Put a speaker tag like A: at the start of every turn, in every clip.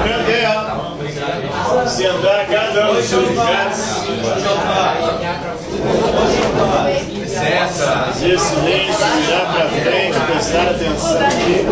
A: aprender, ó. Sentar cada um dos seus lugares. Fazer silêncio, virar para frente, prestar atenção aqui.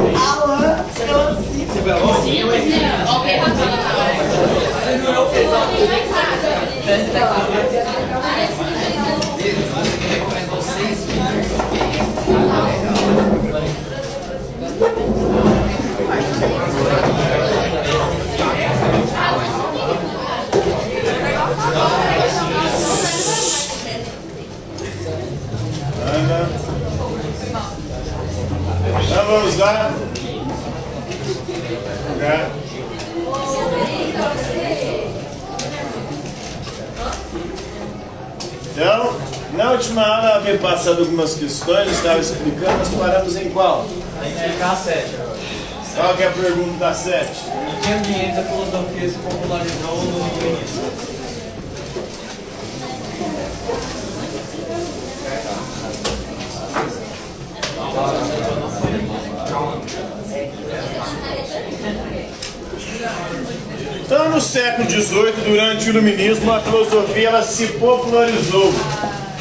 A: Então vamos lá. Então, na última aula havia passado algumas questões, estava explicando, nós paramos em qual?
B: Tem que explicar a 7 agora.
A: Qual que é a pergunta da 7?
B: Em que ambiente a filosofia se popularizou no início?
A: Então, no século XVIII, durante o Iluminismo, a filosofia ela se popularizou.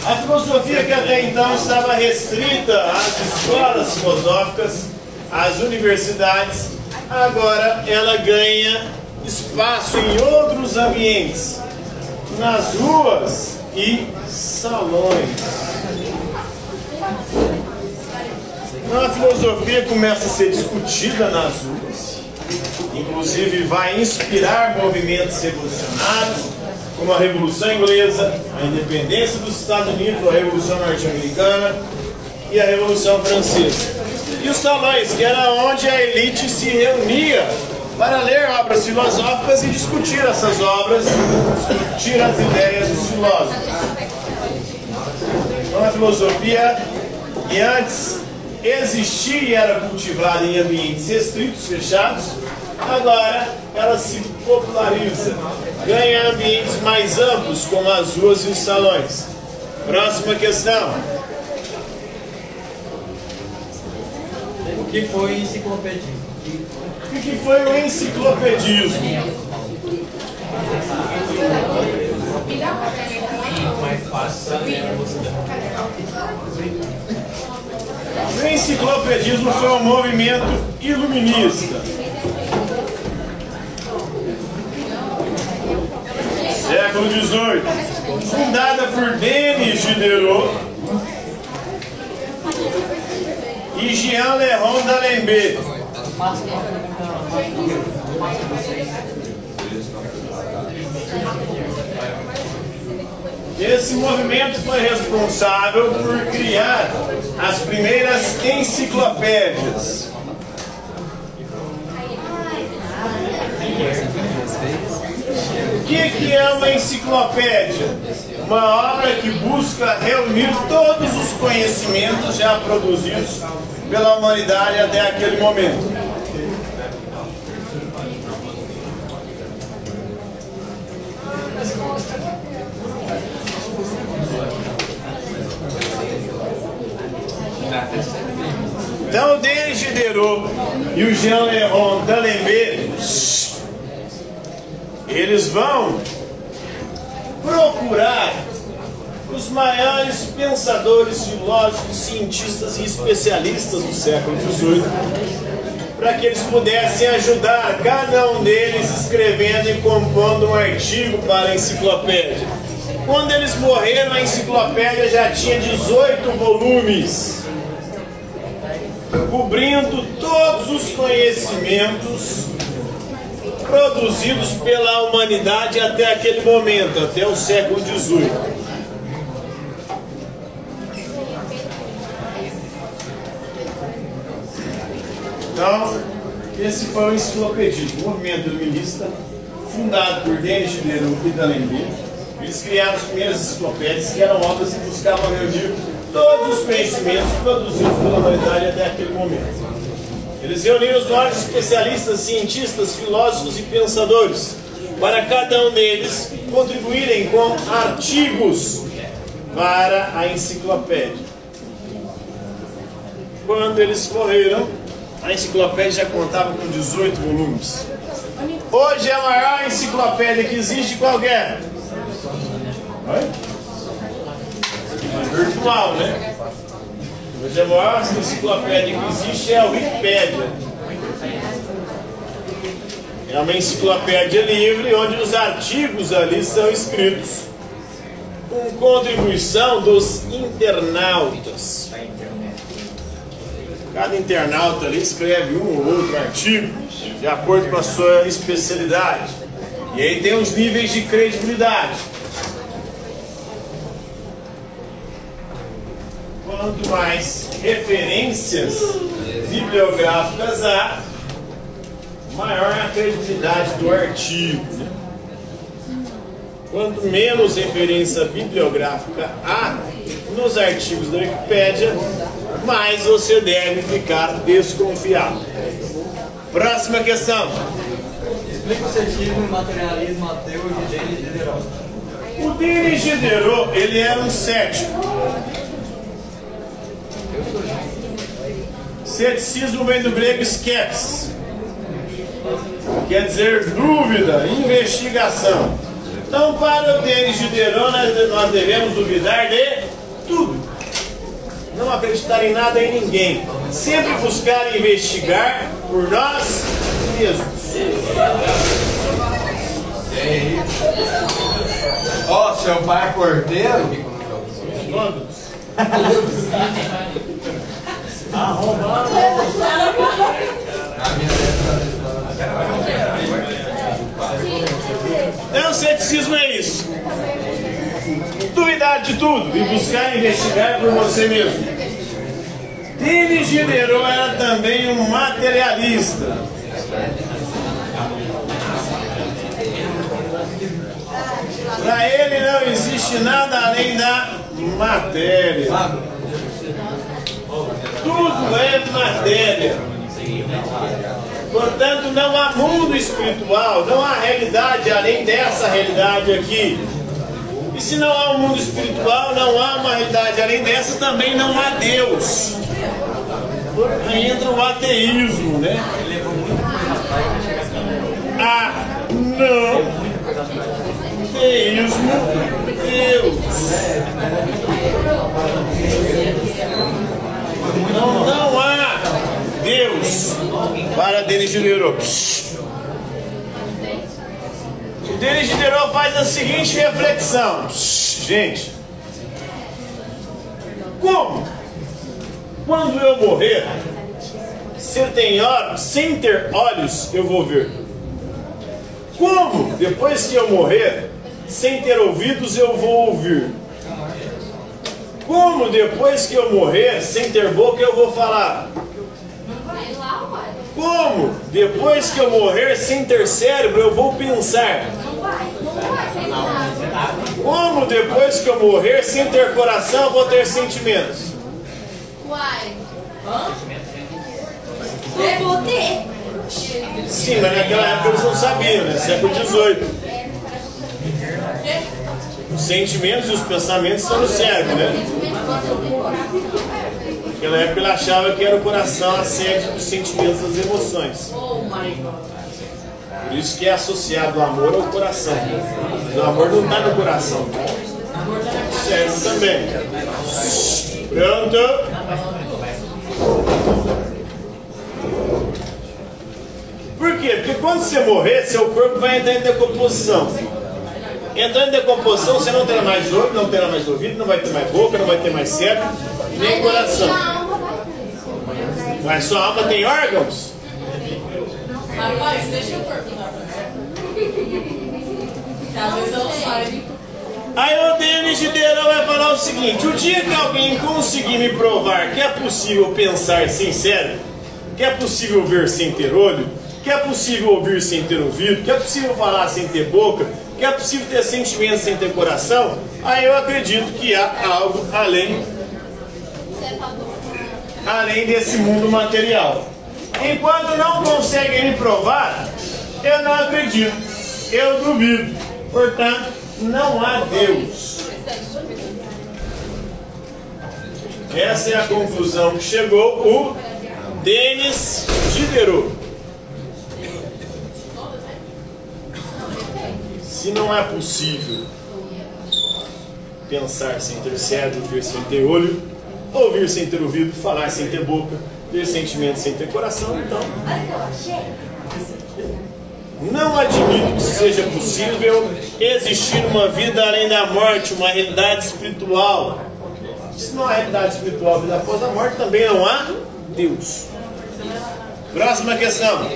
A: A filosofia que até então estava restrita às escolas filosóficas, às universidades, agora ela ganha espaço em outros ambientes, nas ruas e salões. Então, a filosofia começa a ser discutida nas ruas, inclusive vai inspirar movimentos revolucionários, como a Revolução Inglesa, a independência dos Estados Unidos, a Revolução Norte-Americana e a Revolução Francesa. E os salões, que era onde a elite se reunia para ler obras filosóficas e discutir essas obras, discutir as ideias dos filósofos. Então a filosofia, que antes existia e era cultivada em ambientes restritos, fechados, agora ela se populariza, ganha ambientes mais amplos, como as ruas e os salões. Próxima questão.
B: O que foi enciclopedismo?
A: O que foi o enciclopedismo? O enciclopedismo foi um movimento iluminista. Século XVIII, fundada por Denis Diderot e Jean-Léon d'Alembert. Esse movimento foi responsável por criar as primeiras enciclopédias. O que é uma enciclopédia? Uma obra que busca reunir todos os conhecimentos já produzidos pela humanidade até aquele momento. Então, o Denis Diderot e o Jean-Léon d'Alembert, eles vão procurar os maiores pensadores, filósofos, cientistas e especialistas do século XVIII para que eles pudessem ajudar cada um deles escrevendo e compondo um artigo para a enciclopédia. Quando eles morreram, a enciclopédia já tinha 18 volumes, cobrindo todos os conhecimentos produzidos pela humanidade até aquele momento, até o século XVIII. Então, esse foi o enciclopedismo, o movimento iluminista, fundado por Denis Diderot e d'Alembert. Eles criaram as primeiras enciclopédias, que eram obras que buscavam reunir todos os conhecimentos produzidos pela humanidade até aquele momento. Eles reuniram os maiores especialistas, cientistas, filósofos e pensadores, para cada um deles contribuírem com artigos para a enciclopédia. Quando eles morreram, a enciclopédia já contava com 18 volumes. Hoje é a maior enciclopédia que existe, qual que é? Oi? Virtual, né? Hoje a maior enciclopédia que existe é a Wikipédia. É uma enciclopédia livre onde os artigos ali são escritos com contribuição dos internautas. Cada internauta ali escreve um ou outro artigo de acordo com a sua especialidade. E aí tem os níveis de credibilidade. Quanto mais referências bibliográficas há, maior a credibilidade do artigo. Quanto menos referência bibliográfica há nos artigos da Wikipédia, mais você deve ficar desconfiado. Próxima questão.
B: Explica o ceticismo e materialismo ateu de Denis Diderot.
A: O Denis Diderot, ele era um cético. Ceticismo vem do grego skepsis, quer dizer dúvida, investigação. Então, para o Denis Diderot, nós devemos duvidar de tudo. Não acreditar em nada e em ninguém. Sempre buscar investigar por nós mesmos.
C: Ó, seu pai é porteiro?
A: Todos. Então, o ceticismo é isso. Duvidar de tudo e buscar investigar por você mesmo. Denis Diderot era também um materialista. Para ele não existe nada além da matéria. Tudo é matéria. Portanto, não há mundo espiritual, não há realidade além dessa realidade aqui. E se não há um mundo espiritual, não há uma realidade além dessa, também não há Deus. Aí entra o ateísmo, né? Ah, não. Ateísmo, Deus. Não há Deus para Denis Diderot. O Denis Diderot faz a seguinte reflexão. Gente, como? Quando eu morrer, sem ter olhos, eu vou ver. Como? Depois que eu morrer, sem ter ouvidos, eu vou ouvir. Como? Depois que eu morrer, sem ter boca, eu vou falar. Como? Depois que eu morrer, sem ter cérebro, eu vou pensar. Como? Depois que eu morrer, sem ter coração, eu vou ter sentimentos.
D: Uai. Eu vou ter.
A: Sim, mas naquela época eles não sabiam, né? Século XVIII. Os sentimentos e os pensamentos estão no cérebro, né? Naquela época ele achava que era o coração a sede dos sentimentos, das emoções. Por isso que é associado o amor ao coração. O amor não está no coração. O cérebro também. Pronto? Por quê? Porque quando você morrer, seu corpo vai entrar em decomposição. Entrando em decomposição, você não terá mais olho, não terá mais ouvido, não vai ter mais boca, não vai ter mais cérebro, nem coração. Mas sua alma tem órgãos?
D: Rapaz, deixa eu perguntar pra você. Às vezes eu saio.
A: Aí o Denis Diderot vai falar o seguinte: o dia que alguém conseguir me provar que é possível pensar sem cérebro, que é possível ver sem ter olho, que é possível ouvir sem ter ouvido, que é possível falar sem ter boca, que é possível ter sentimentos sem ter coração, aí eu acredito que há algo além desse mundo material. Enquanto não conseguem me provar, eu não acredito, eu duvido. Portanto, não há Deus. Essa é a conclusão que chegou o Denis Diderot. Se não é possível pensar sem ter cérebro, ver sem ter olho, ouvir sem ter ouvido, falar sem ter boca, ter sentimento sem ter coração, então não admito que seja possível existir uma vida além da morte, uma realidade espiritual. Se não há realidade espiritual, vida após a morte, também não há Deus. Próxima questão.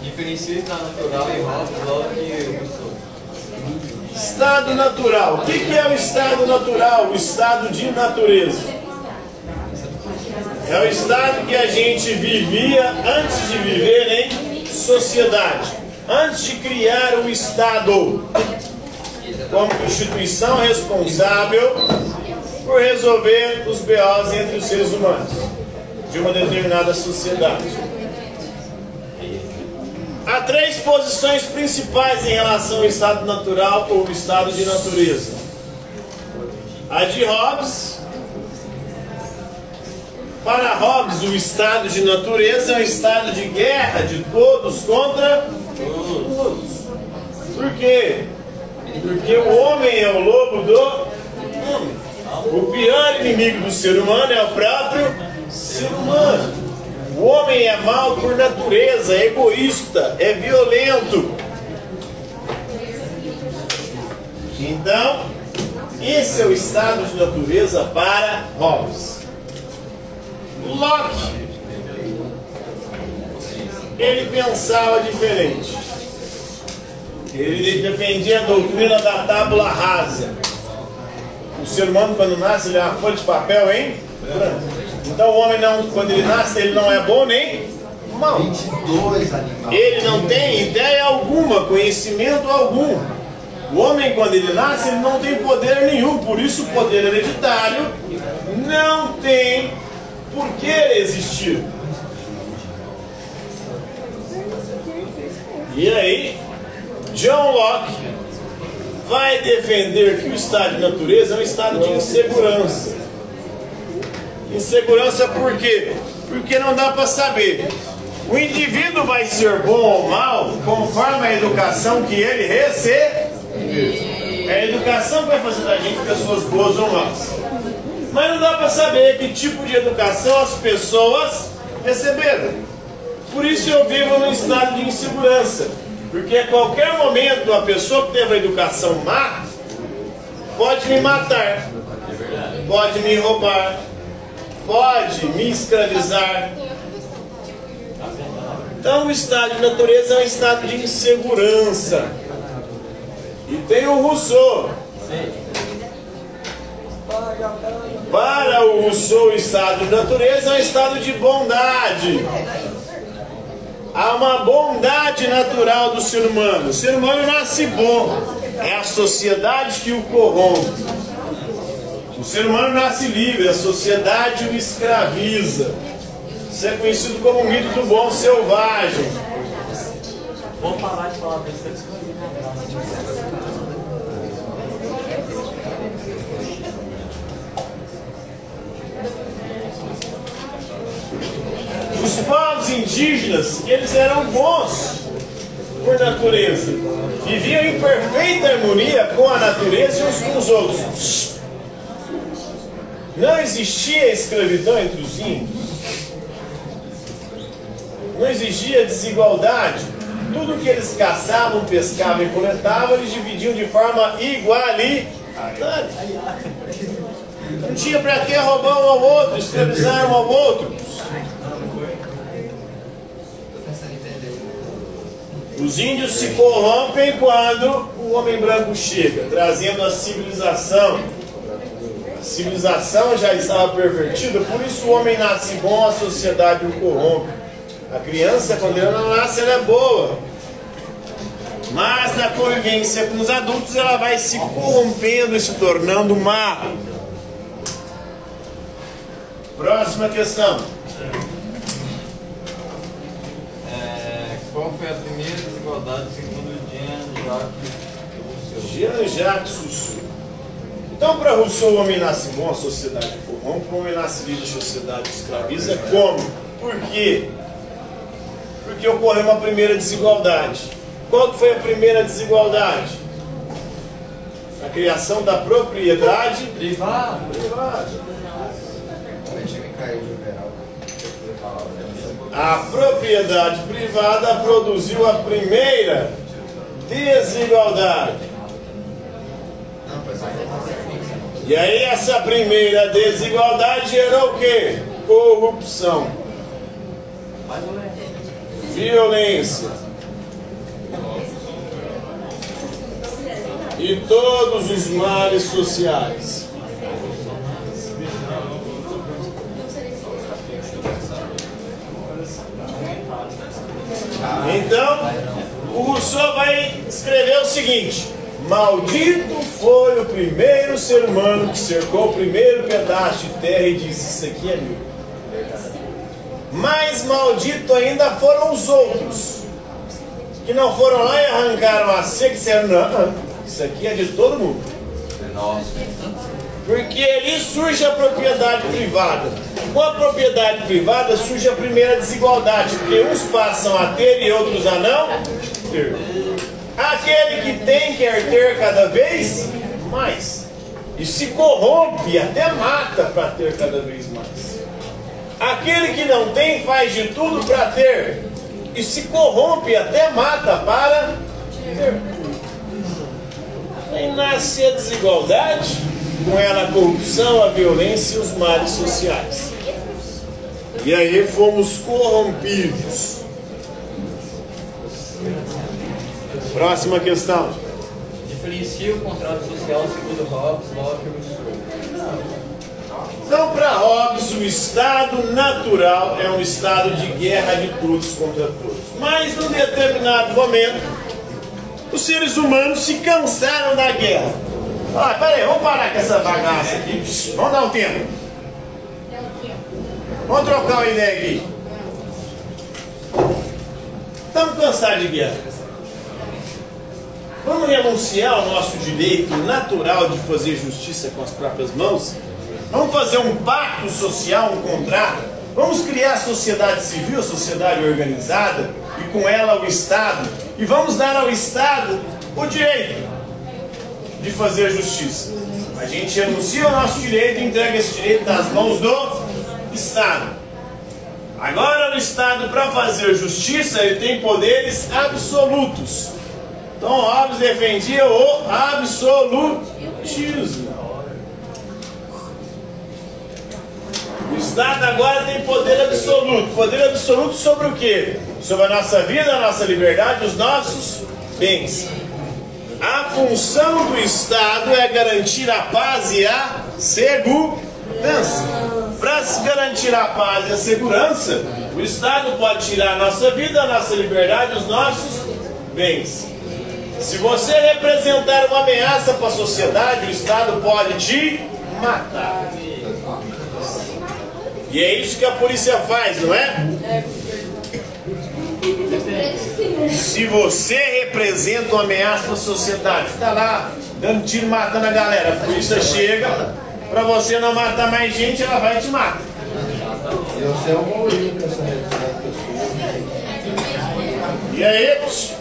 B: Diferencia estado natural e Locke e Rousseau.
A: Estado natural. O que é o estado natural? O estado de natureza. É o estado que a gente vivia antes de viver em sociedade. Antes de criar o Estado como instituição responsável por resolver os BOs entre os seres humanos de uma determinada sociedade. Há três posições principais em relação ao estado natural ou estado de natureza. A de Hobbes. Para Hobbes, o estado de natureza é um estado de guerra de todos contra todos. Por quê? Porque o homem é o lobo do homem. O pior inimigo do ser humano é o próprio ser humano. O homem é mau por natureza, é egoísta, é violento. Então, esse é o estado de natureza para Hobbes. Locke, ele pensava diferente. Ele defendia a doutrina da tábula rasa. O ser humano, quando nasce, ele é uma folha de papel em branco. Então o homem, não, quando ele nasce, ele não é bom nem mal.
C: 22 animais.
A: Ele não tem ideia alguma, conhecimento algum. O homem, quando ele nasce, ele não tem poder nenhum. Por isso o poder hereditário não tem por que existir. E aí, John Locke vai defender que o estado de natureza é um estado de insegurança. Insegurança por quê? Porque não dá para saber. O indivíduo vai ser bom ou mal conforme a educação que ele recebe. É a educação que vai fazer da gente pessoas boas ou más. Mas não dá para saber que tipo de educação as pessoas receberam. Por isso eu vivo num estado de insegurança. Porque a qualquer momento a pessoa que teve a educação má pode me matar, pode me roubar, pode me escravizar. Então o estado de natureza é um estado de insegurança. E tem o Rousseau. Para o Rousseau, o estado de natureza é um estado de bondade. Há uma bondade natural do ser humano. O ser humano nasce bom. É a sociedade que o corrompe. O ser humano nasce livre. A sociedade o escraviza. Isso é conhecido como o mito do bom selvagem.
B: Vamos parar de falar besteira.
A: Os povos indígenas, eles eram bons por natureza. Viviam em perfeita harmonia com a natureza e uns com os outros. Não existia escravidão entre os índios. Não existia desigualdade. Tudo que eles caçavam, pescavam e coletavam, eles dividiam de forma igualitária. Não tinha para que roubar um ao outro, escravizar um ao outro. Os índios se corrompem quando o homem branco chega, trazendo a civilização. A civilização já estava pervertida, por isso o homem nasce bom, a sociedade o corrompe. A criança, quando ela não nasce, ela é boa. Mas na convivência com os adultos, ela vai se corrompendo e se tornando má. Próxima questão.
B: Qual foi a primeira desigualdade segundo
A: Jean-Jacques Rousseau. Então, para Rousseau, o homem nasce bom, a sociedade corrompe, o homem nasce livre, a sociedade escraviza. Como? Por quê? Porque ocorreu uma primeira desigualdade. Qual que foi a primeira desigualdade? criação da propriedade
B: Privado.
A: A propriedade privada produziu a primeira desigualdade. E aí essa primeira desigualdade gerou o quê? Corrupção, violência e todos os males sociais. Então, o Rousseau vai escrever o seguinte: maldito foi o primeiro ser humano que cercou o primeiro pedaço de terra e disse: isso aqui é meu. Mais maldito ainda foram os outros, que não foram lá e arrancaram a seca e disseram: não, isso aqui é de todo mundo.
C: É nosso.
A: Porque ali surge a propriedade privada. Com a propriedade privada surge a primeira desigualdade, porque uns passam a ter e outros a não ter. Aquele que tem quer ter cada vez mais, e se corrompe, até mata para ter cada vez mais. Aquele que não tem faz de tudo para ter, e se corrompe, até mata para ter. Aí nasce a desigualdade, com ela a corrupção, a violência e os males sociais. E aí fomos corrompidos. Próxima questão.
B: Diferencia o contrato social segundo Hobbes, Locke e Rousseau.
A: Então, para Hobbes, o estado natural é um estado de guerra de todos contra todos. Mas, num determinado momento, os seres humanos se cansaram da guerra. Ah, peraí, vamos parar com essa bagaça aqui. Vamos dar um tempo. Vamos trocar uma ideia aqui. Estamos cansados de guerra. Vamos renunciar ao nosso direito natural de fazer justiça com as próprias mãos? Vamos fazer um pacto social, um contrato? Vamos criar a sociedade civil, a sociedade organizada, e com ela o Estado, e vamos dar ao Estado o direito de fazer justiça. A gente renuncia ao nosso direito e entrega esse direito nas mãos do Estado. Agora o Estado, para fazer justiça, ele tem poderes absolutos. Então Hobbes defendia o absolutismo. O Estado agora tem poder absoluto. Poder absoluto sobre o quê? Sobre a nossa vida, a nossa liberdade, os nossos bens. A função do Estado é garantir a paz e a segurança. Para se garantir a paz e a segurança, o Estado pode tirar a nossa vida, a nossa liberdade, os nossos bens. Se você representar uma ameaça para a sociedade, o Estado pode te matar. E é isso que a polícia faz, não é? Se você representa uma ameaça para a sociedade, está lá dando tiro, matando a galera, a polícia chega, para você não matar mais gente, ela vai e te mata. E aí, se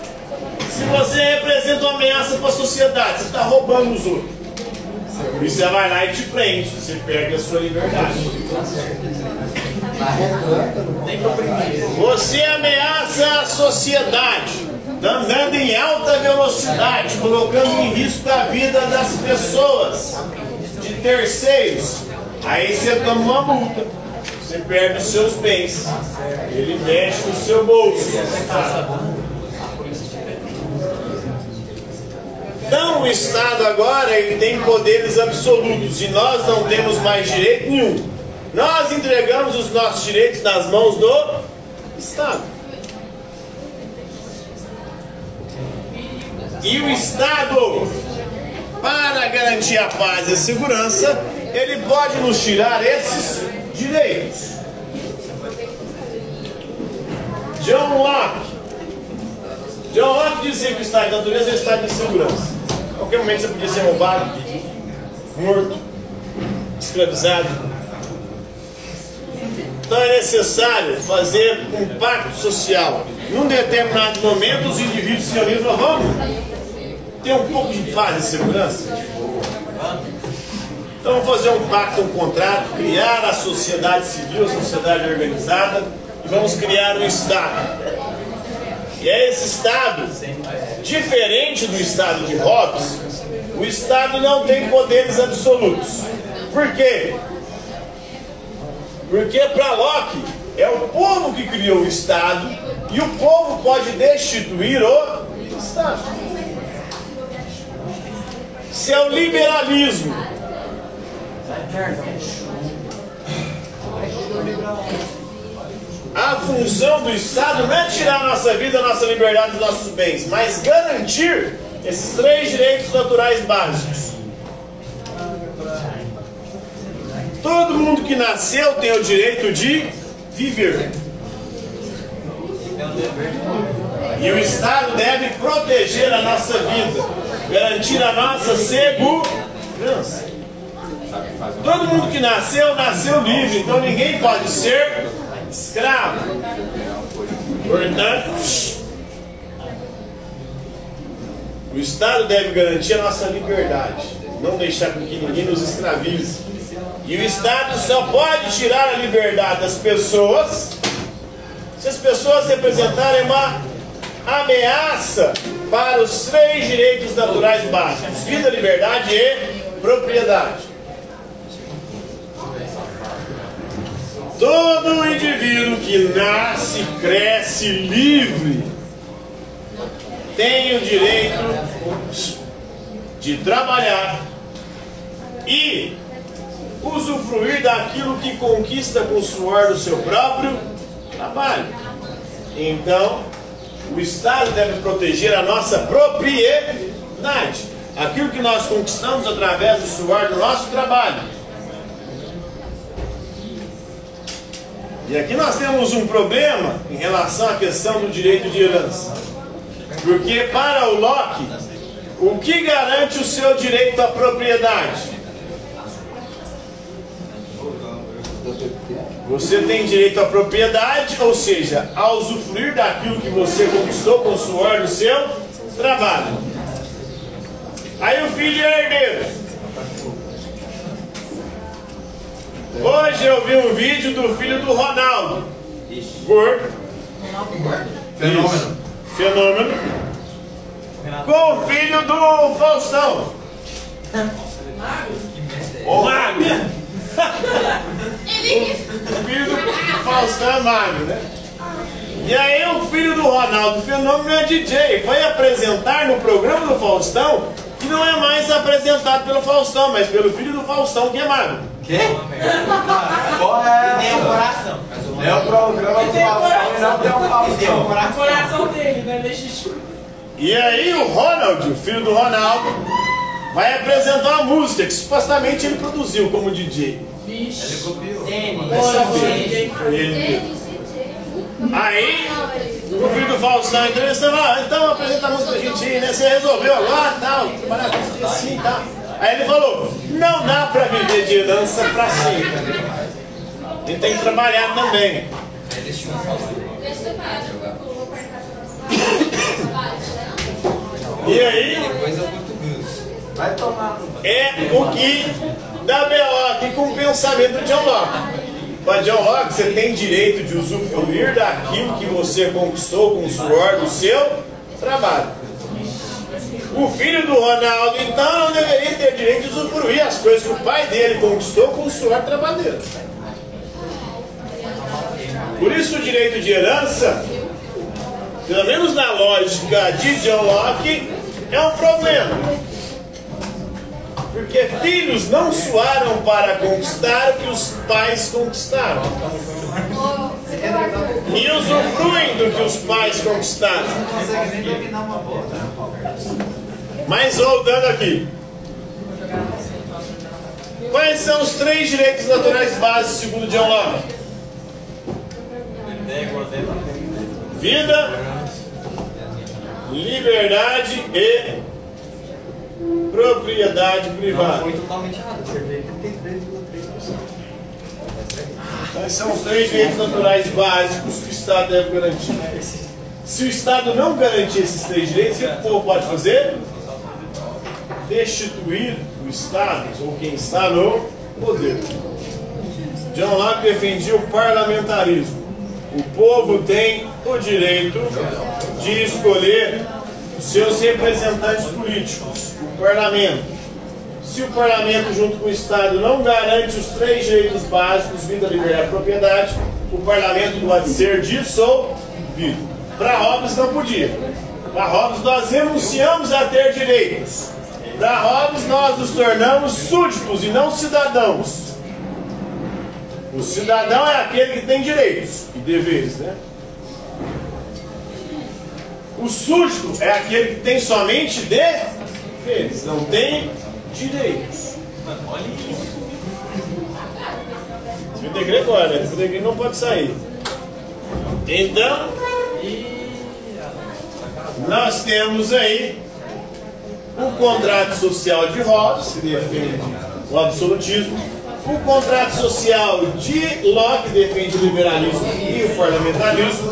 A: você representa uma ameaça para a sociedade, você está roubando os outros, a polícia vai lá e te prende, você perde a sua liberdade. Você ameaça a sociedade, andando em alta velocidade, colocando em risco a vida das pessoas, de terceiros. Aí você toma uma multa, você perde os seus bens, ele mexe no seu bolso. Então o Estado agora ele tem poderes absolutos e nós não temos mais direito nenhum. Nós entregamos os nossos direitos nas mãos do Estado. E o Estado, para garantir a paz e a segurança, ele pode nos tirar esses direitos. John Locke dizia que o estado de natureza é o estado de segurança. A qualquer momento você podia ser roubado, morto, escravizado. Então é necessário fazer um pacto social. Num determinado momento os indivíduos se reúnem e falam: vamos ter um pouco de paz e segurança. Então vamos fazer um pacto, um contrato, criar a sociedade civil, a sociedade organizada, e vamos criar um Estado. E é esse Estado, diferente do Estado de Hobbes, o Estado não tem poderes absolutos. Por quê? Porque para Locke é o povo que criou o Estado e o povo pode destituir o Estado. Se é o liberalismo, a função do Estado não é tirar a nossa vida, a nossa liberdade, os nossos bens, mas garantir esses 3 direitos naturais básicos. Todo mundo que nasceu tem o direito de viver. E o Estado deve proteger a nossa vida, garantir a nossa segurança. Todo mundo que nasceu, nasceu livre, então ninguém pode ser escravo. Portanto, o Estado deve garantir a nossa liberdade, não deixar com que ninguém nos escravize. E o Estado só pode tirar a liberdade das pessoas se as pessoas representarem uma ameaça para os 3 direitos naturais básicos: vida, liberdade e propriedade. Todo indivíduo que nasce, cresce livre tem o direito de trabalhar e usufruir daquilo que conquista com o suor do seu próprio trabalho. Então, o Estado deve proteger a nossa propriedade, aquilo que nós conquistamos através do suor do nosso trabalho. E aqui nós temos um problema em relação à questão do direito de herança. Porque para o Locke, o que garante o seu direito à propriedade? Você tem direito à propriedade, ou seja, a usufruir daquilo que você conquistou com o suor do seu trabalho. Aí o filho é herdeiro. Hoje eu vi um vídeo do filho do Ronaldo. Gordo.
C: Fenômeno.
A: Fenômeno. Com o filho do Faustão. O magro. O filho do Faustão é magro, né? E aí o filho do Ronaldo Fenômeno é DJ. Foi apresentar no programa do Faustão, que não é mais apresentado pelo Faustão, mas pelo filho do Faustão, que é magro.
C: Quê? Porra,
B: Tem o coração.
C: é o programa do Faustão e não tem o Faustão.
D: O coração dele, né? Deixa eu...
A: E aí o Ronald, o filho do Ronaldo, vai apresentar uma música que supostamente ele produziu como DJ.
D: Vixe.
A: Vai saber. Foi ele mesmo. Aí o filho do Faustão entrevistando, então apresenta a música pra gente ir, né? Você resolveu agora, tal, trabalhar com isso assim, tal. Aí ele falou, não dá pra viver de herança pra sempre. Ele tem que trabalhar também. E aí,
C: Vai tomar.
A: é o que dá B.O. aqui com o pensamento de John Locke. Para John Locke, você tem direito de usufruir daquilo que você conquistou com o suor do seu trabalho. O filho do Ronaldo, então, não deveria ter direito de usufruir as coisas que o pai dele conquistou com o suor trabalheiro. Por isso o direito de herança, pelo menos na lógica de John Locke, é um problema. Porque filhos não suaram para conquistar o que os pais conquistaram. E usufruem do que os pais conquistaram.
B: Não consegue nem dominar uma bola.
A: Mas voltando aqui. Quais são os 3 direitos naturais básicos segundo John Locke? Vida, liberdade e propriedade privada.
B: Foi totalmente errado. Acertei 33,3%.
A: Quais são os 3 direitos naturais básicos que o Estado deve garantir? Se o Estado não garantir esses 3 direitos, o que o povo pode fazer? Destituir o Estado, ou quem está no poder. John Locke defendia o parlamentarismo. O povo tem o direito de escolher os seus representantes políticos, o parlamento. Se o parlamento, junto com o Estado, não garante os 3 direitos básicos, vida, liberdade e propriedade, o parlamento pode ser dissolvido. Para Hobbes não podia. Para Hobbes nós renunciamos a ter direitos. Para Hobbes nós nos tornamos súditos e não cidadãos. O cidadão é aquele que tem direitos e deveres, né? O súdito é aquele que tem somente deveres, não tem direitos. Se o decreto, olha, o decreto não pode sair. Então, nós temos aí o contrato social de Hobbes, que defende o absolutismo. O contrato social de Locke defende o liberalismo e o parlamentarismo.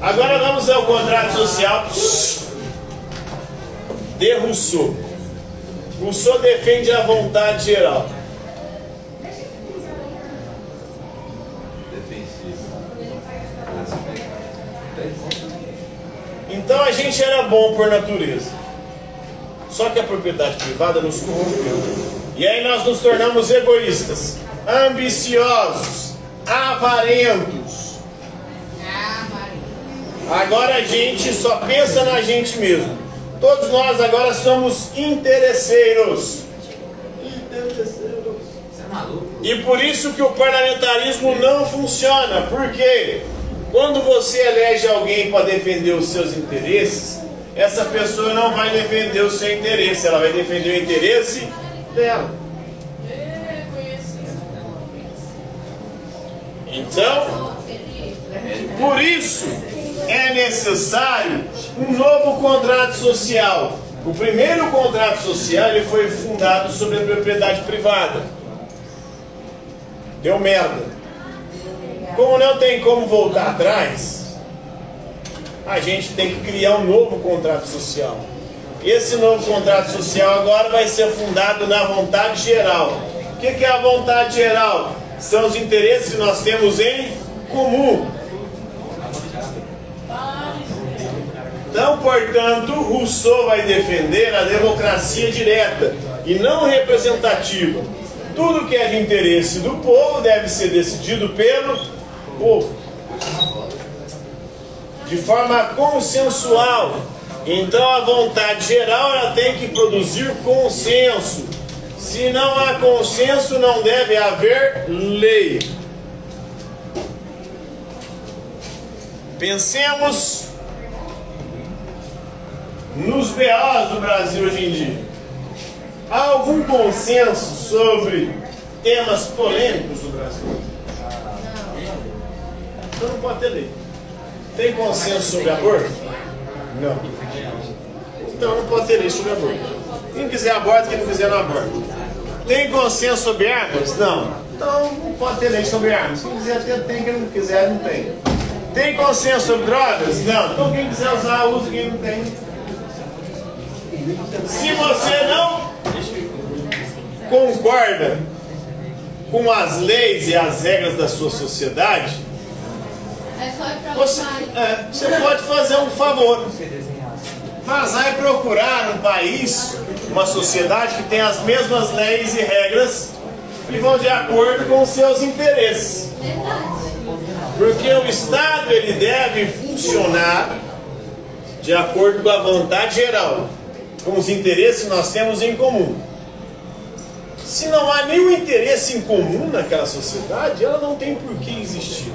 A: Agora vamos ao contrato social de Rousseau. Rousseau defende a vontade geral. Então a gente era bom por natureza. Só que a propriedade privada nos corrompeu. E aí nós nos tornamos egoístas, ambiciosos, avarentos. Agora a gente só pensa na gente mesmo. Todos nós agora somos interesseiros. E por isso que o parlamentarismo não funciona. Por quê? Quando você elege alguém para defender os seus interesses, essa pessoa não vai defender o seu interesse, ela vai defender o interesse dela. Então, por isso é necessário um novo contrato social. O primeiro contrato social ele foi fundado sobre a propriedade privada. Deu merda. Como não tem como voltar atrás, a gente tem que criar um novo contrato social. Esse novo contrato social agora vai ser fundado na vontade geral. O que é a vontade geral? São os interesses que nós temos em comum. Então, portanto, Rousseau vai defender a democracia direta e não representativa. Tudo que é de interesse do povo deve ser decidido pelo povo, de forma consensual. Então a vontade geral ela tem que produzir consenso. Se não há consenso, não deve haver lei. Pensemos nos BOs do Brasil hoje em dia. Há algum consenso sobre temas polêmicos do Brasil? Então não pode ter lei. Tem consenso sobre aborto? Não. Então não pode ter lei sobre aborto. Quem quiser aborto, quem não quiser não aborta. Tem consenso sobre armas? Não. Então não pode ter lei sobre armas. Quem quiser ter, tem. Quem não quiser, não tem. Tem consenso sobre drogas? Não. Então quem quiser usar, usa. Quem não tem. Se você não concorda com as leis e as regras da sua sociedade, você pode fazer um favor. Vazar e procurar um país, uma sociedade que tem as mesmas leis e regras e vão de acordo com os seus interesses. Porque o Estado ele deve funcionar de acordo com a vontade geral, com os interesses que nós temos em comum. Se não há nenhum interesse em comum naquela sociedade, ela não tem por que existir.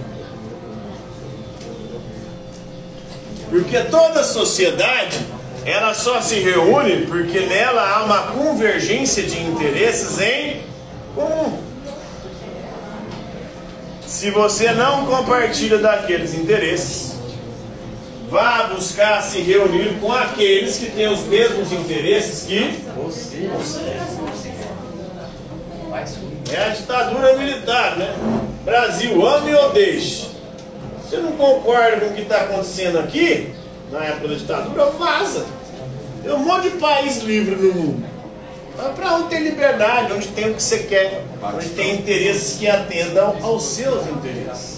A: Porque toda sociedade, ela só se reúne porque nela há uma convergência de interesses em comum. Se você não compartilha daqueles interesses, vá buscar se reunir com aqueles que têm os mesmos interesses que você. É a ditadura militar, né? Brasil, ame ou deixe. Você não concorda com o que está acontecendo aqui, na época da ditadura, vaza. Tem um monte de país livre no mundo. Para onde tem liberdade, onde tem o que você quer, onde tem interesses que atendam aos seus interesses.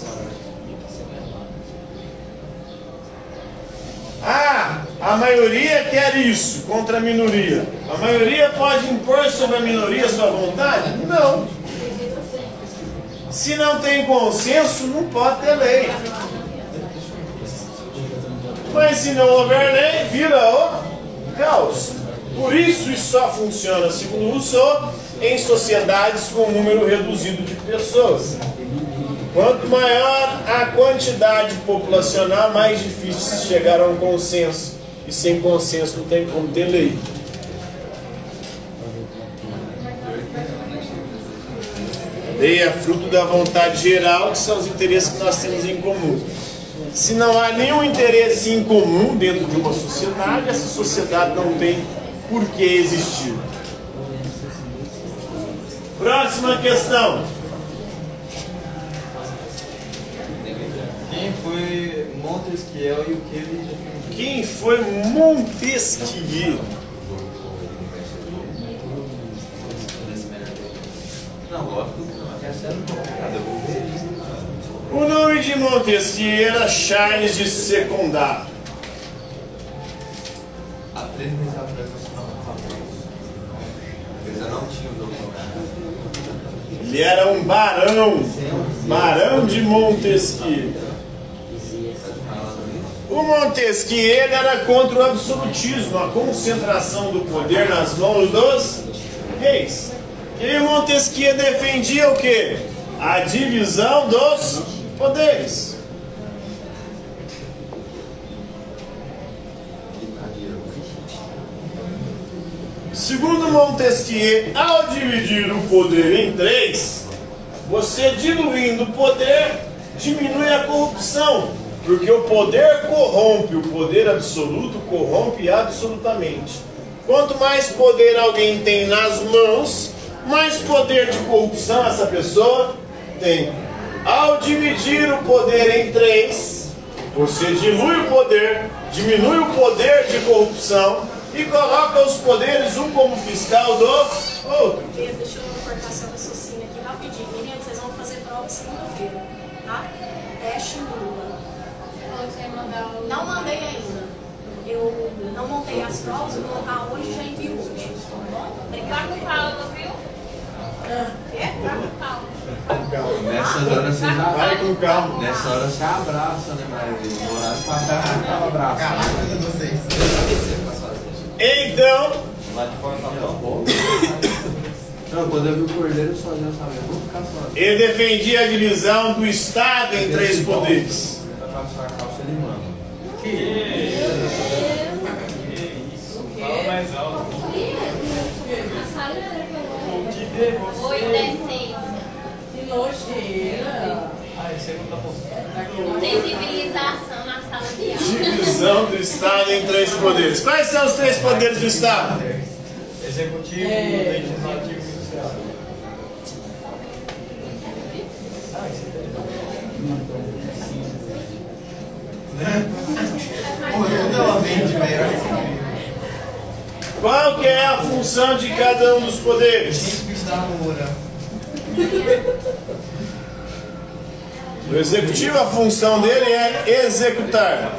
A: Ah, a maioria quer isso contra a minoria. A maioria pode impor sobre a minoria a sua vontade? Não. Se não tem consenso, não pode ter lei. Mas se não houver lei, vira o caos. Por isso só funciona, segundo Rousseau, em sociedades com um número reduzido de pessoas. Quanto maior a quantidade populacional, mais difícil chegar a um consenso. E sem consenso não tem como ter lei. Lei é fruto da vontade geral, que são os interesses que nós temos em comum. Se não há nenhum interesse em comum dentro de uma sociedade, essa sociedade não tem por que existir. Próxima questão.
B: Quem foi Montesquieu e o que ele defendia?
A: Quem foi Montesquieu?
B: Não, lógico. Essa era complicada, eu vou ver isso.
A: O nome de Montesquieu era Charles de Secondat.
C: Há 3 meses atrás eu não tinha o nome.
A: Ele era um barão. Barão de Montesquieu. O Montesquieu era contra o absolutismo, a concentração do poder nas mãos dos reis. E Montesquieu defendia o quê? A divisão dos poderes. Segundo Montesquieu, ao dividir o poder em 3, você diluindo o poder, diminui a corrupção. Porque o poder corrompe, o poder absoluto corrompe absolutamente. Quanto mais poder alguém tem nas mãos, mais poder de corrupção essa pessoa tem. Ao dividir o poder em 3, você dilui o poder, diminui o poder de corrupção e coloca os poderes um como fiscal do outro.
D: Pedro, deixa eu cortar seu raciocínio aqui rapidinho. Meninos, vocês vão fazer prova segunda-feira, tá? Teste Lula. Não mandei ainda. Eu não montei as provas, vou montar hoje e já envio hoje. Tá bom?
E: Vai com calma, viu?
D: Vai com calma.
C: Nessas horas você já
A: Vai com calma.
C: Nessa hora você abraça, né? Mas no horário passado você tava abraçado.
A: Então,
B: Lá de fora tá tão bom.
C: Não, quando eu vi o cordeiro sozinho, eu sabia, vou ficar sozinho.
A: ele defendia a divisão do Estado em 3 poderes.
C: Vai passar a calça de mano.
B: Fala mais alto.
E: Oi, decência.
D: Que nojeira.
B: Ah, esse aí não tá postando.
E: Sensibilização na sala de aula.
A: Divisão do Estado em 3 poderes. Quais são os 3 poderes do Estado?
B: Executivo, legislativo e judiciário.
A: Qual que é a função de cada um dos poderes? O executivo, a função dele é executar,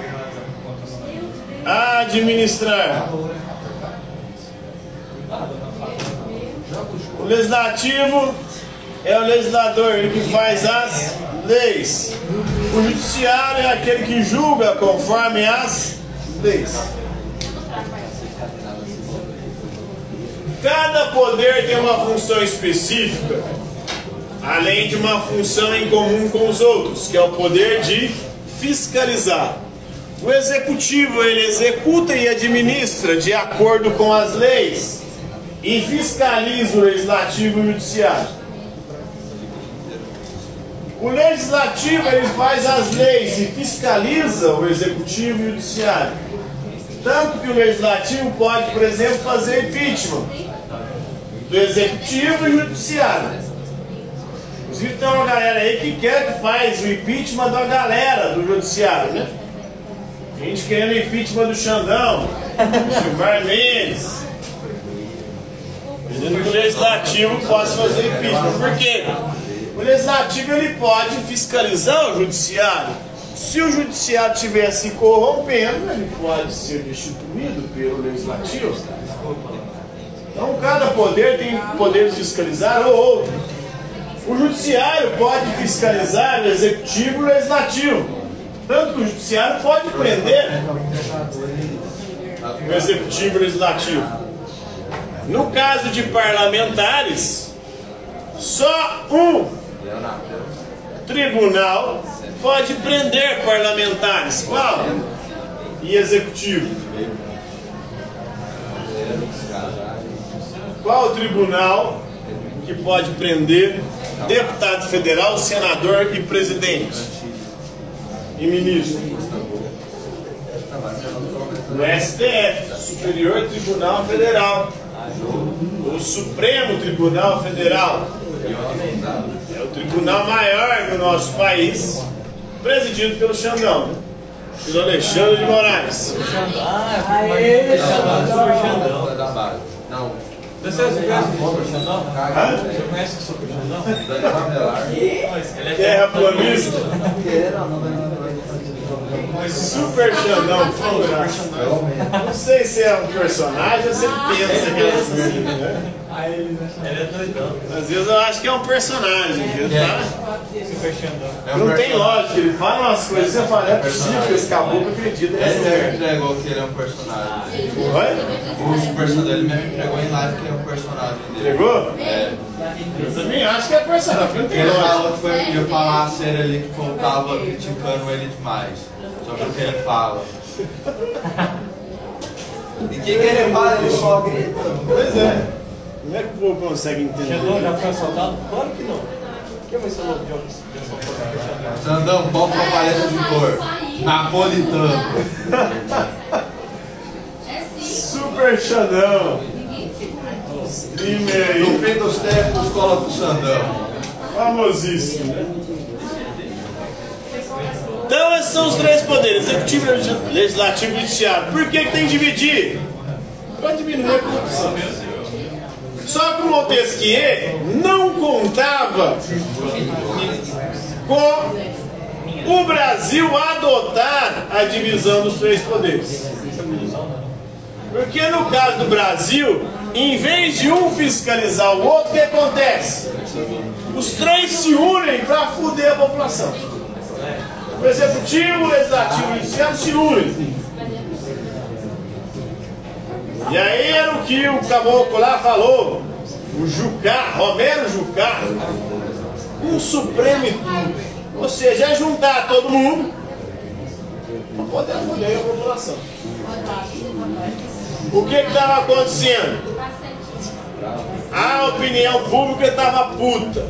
A: administrar. O legislativo é o legislador, ele que faz as leis. O judiciário é aquele que julga conforme as leis. Cada poder tem uma função específica, além de uma função em comum com os outros, que é o poder de fiscalizar. O executivo, ele executa e administra de acordo com as leis e fiscaliza o legislativo e o judiciário. O legislativo, ele faz as leis e fiscaliza o executivo e o judiciário. Tanto que o legislativo pode, por exemplo, fazer impeachment do executivo e do judiciário. Inclusive tem uma galera aí que quer que faz o impeachment da galera do judiciário, né? Gente querendo o impeachment do Xandão, Gilmar Mendes. dizendo que o legislativo pode fazer impeachment. Por quê? O legislativo ele pode fiscalizar o judiciário. Se o judiciário estiver se corrompendo, ele pode ser destituído pelo legislativo. Então cada poder tem poder de fiscalizar o outro. O judiciário pode fiscalizar o executivo e o legislativo. Tanto que o judiciário pode prender o executivo e o legislativo. No caso de parlamentares, só um tribunal pode prender parlamentares. Qual? E executivo. Qual o tribunal que pode prender deputado federal, senador e presidente? E ministro? O STF, Superior Tribunal Federal. O Supremo Tribunal Federal. É o tribunal maior do nosso país, presidido pelo Xandão, pelo Alexandre de Moraes.
B: Você conhece o Super Xandão? Você conhece o Super Xandão?
A: Terraplanista. Super Xandão. Não sei se é um personagem ou se ele pensa que é assim, né?
B: Ele é doidão.
A: Às vezes eu acho que é um personagem, tá?
B: Super Xandão.
A: Não tem lógica, ele fala umas coisas e você fala, é possível que esse caboclo acredita nessa
C: Ele
A: merda.
C: mesmo entregou que ele é um personagem.
A: Oi?
C: O Super Xandão, ele mesmo entregou em live que ele é um personagem dele.
A: Entregou?
C: É.
A: Eu também acho que é personagem, porque não tem
C: Ele
A: lógica.
C: falou que foi ia falar a série ali que eu tava criticando ele demais. Sobre o que ele fala. E que ele fala, ele só grita.
A: Pois é. Como é que o povo consegue entender?
B: Xandão já foi assaltado? Claro que não. Quem vai ser louco de assaltar?
C: Xandão, qual que é a paleta de cor? Napolitano.
A: Super Xandão. Streamer
C: No
A: aí.
C: fim dos tempos, coloca o Xandão.
A: Famosíssimo, né? Então esses são os três poderes, executivo, legislativo e judiciário. Por que tem que dividir? Para diminuir a corrupção. Só que o Montesquieu não contava com o Brasil adotar a divisão dos três poderes. Porque no caso do Brasil, em vez de um fiscalizar o outro, o que acontece? Os três se unem para foder a população. O executivo, o legislativo e o judiciário se unem. E aí era o que o caboclo lá falou, o Jucá, Romero Jucá, um supremo e tudo. Ou seja, é juntar todo mundo para poder foder a população. O que estava acontecendo? A opinião pública estava puta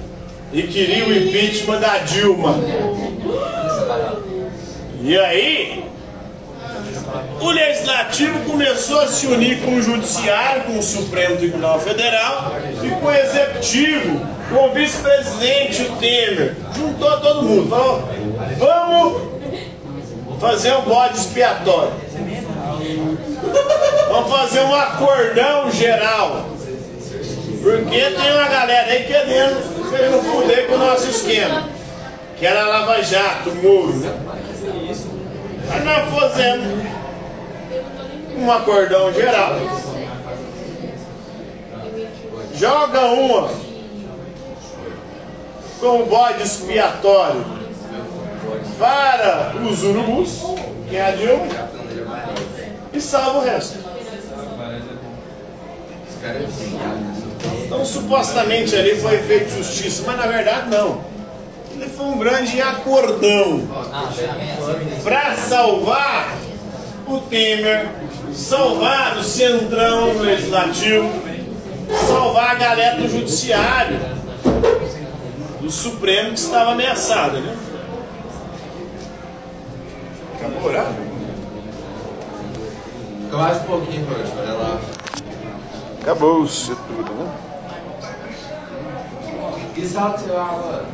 A: e queria o impeachment da Dilma. E aí, o Legislativo começou a se unir com o Judiciário, com o Supremo Tribunal Federal e com o Executivo, com o vice-presidente, o Temer. Juntou todo mundo, falou, vamos fazer um bode expiatório. Vamos fazer um acordão geral. Porque tem uma galera aí querendo fuder com o nosso esquema, que era a Lava Jato, o Moro, né? Aí nós fazemos um acordão geral, joga uma com o bode expiatório para os urubus, que é a Dilma, e salva o resto. Então supostamente ali foi feita justiça, mas na verdade não. Ele foi um grande acordão para salvar o Temer, salvar o Centrão Legislativo, salvar a galera do Judiciário, do Supremo, que estava ameaçada, né? Acabou, horário?
C: Fica mais um pouquinho, Jorge, olha lá.
A: Acabou-se tudo, né?
C: E sabe, sei lá,